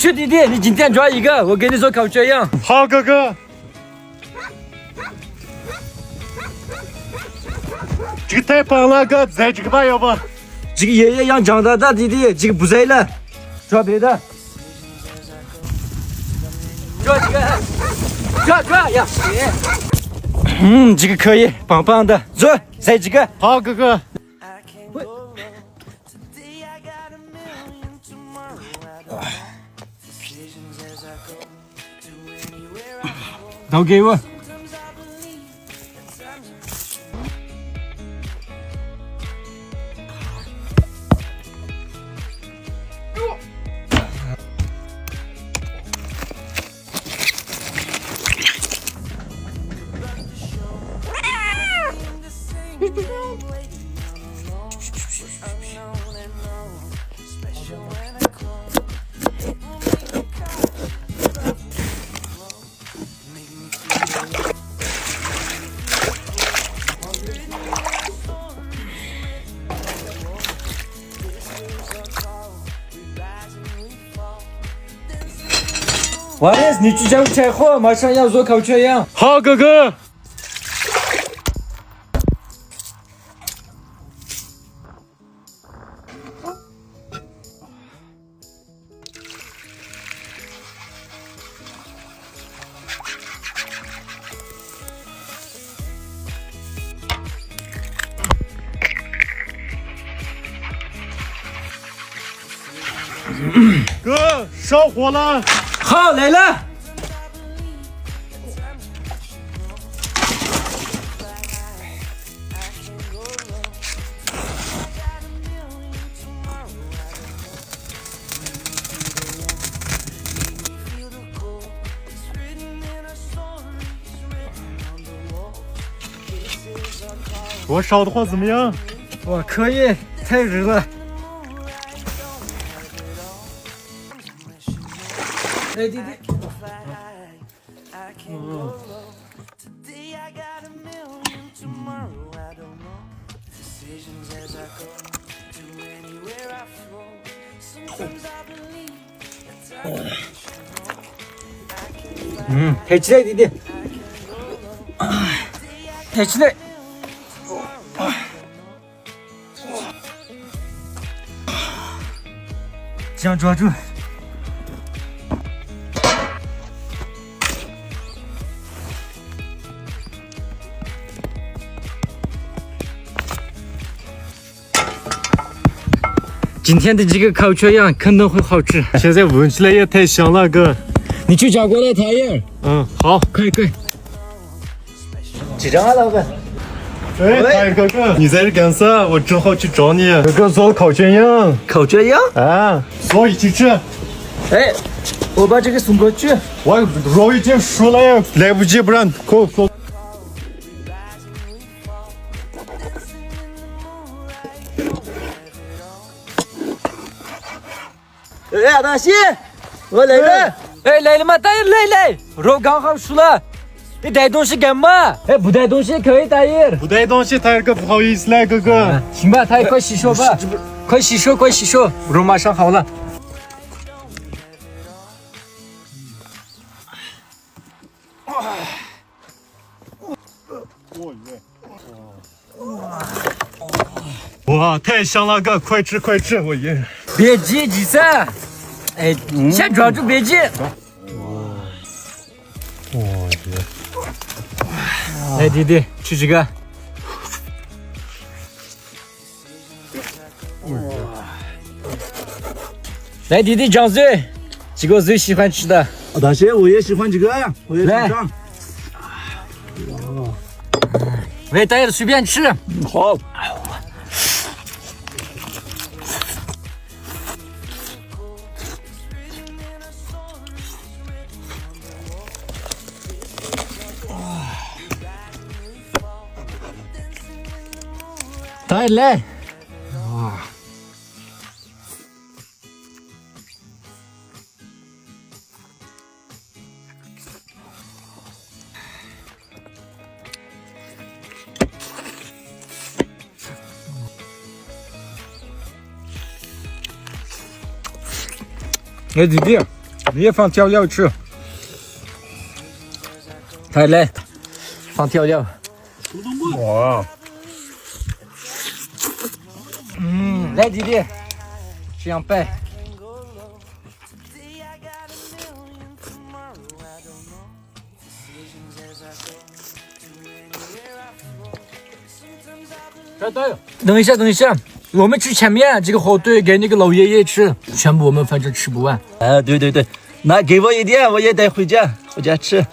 去弟弟，你今天抓一个，我给你做烤全羊。好，哥哥。这个太棒了，哥，宰这个吧，要不？这个爷爷养长大的弟弟，这个不宰了，抓别的。抓这个，抓呀！这个可以，棒棒的，做宰这个。好，哥哥。都给我。王爷，你去家务柴火，马上要做烤全羊。好，哥哥。哥，烧火了。好，来了。我烧的话怎么样？哇，可以，太热了。哎，弟弟。抬起来，弟弟。抬起来。这样抓住。今天的这个烤全羊可能会好吃，现在闻起来也太香了，哥。你去找过来太阳。好，可以。几张啊，老板？哎，太阳哥哥，你在这干啥？我正好去找你。哥哥做了烤全羊。烤全羊？啊，走，一起吃。哎，我把这个送过去。我肉已经熟了呀，来不及，不然走。哎，大西，我来了。哎，来了吗？大爷，来，肉刚好熟了。你带东西干嘛？哎，不带东西可以，大爷。不带东西，太阳哥不好意思来，哥哥。行吧，大爷，快洗手吧。快洗手，肉马上好了。哇，太香了，哥，快吃，我爷。别急，几次。哎，先抓住，别急。来，弟弟，吃这个。来，弟弟，张嘴，这个我最喜欢吃的。大姐，我也喜欢这个呀，我也尝尝。喂，大爷随便吃。好。大爷来。哎，弟弟，你也放调料吃。太来，放调料。哇，来弟弟，这样掰。等一下，等一下，我们去前面这个火堆给那个老爷爷吃，全部我们反正吃不完。对对对，那给我一点，我也带回家吃。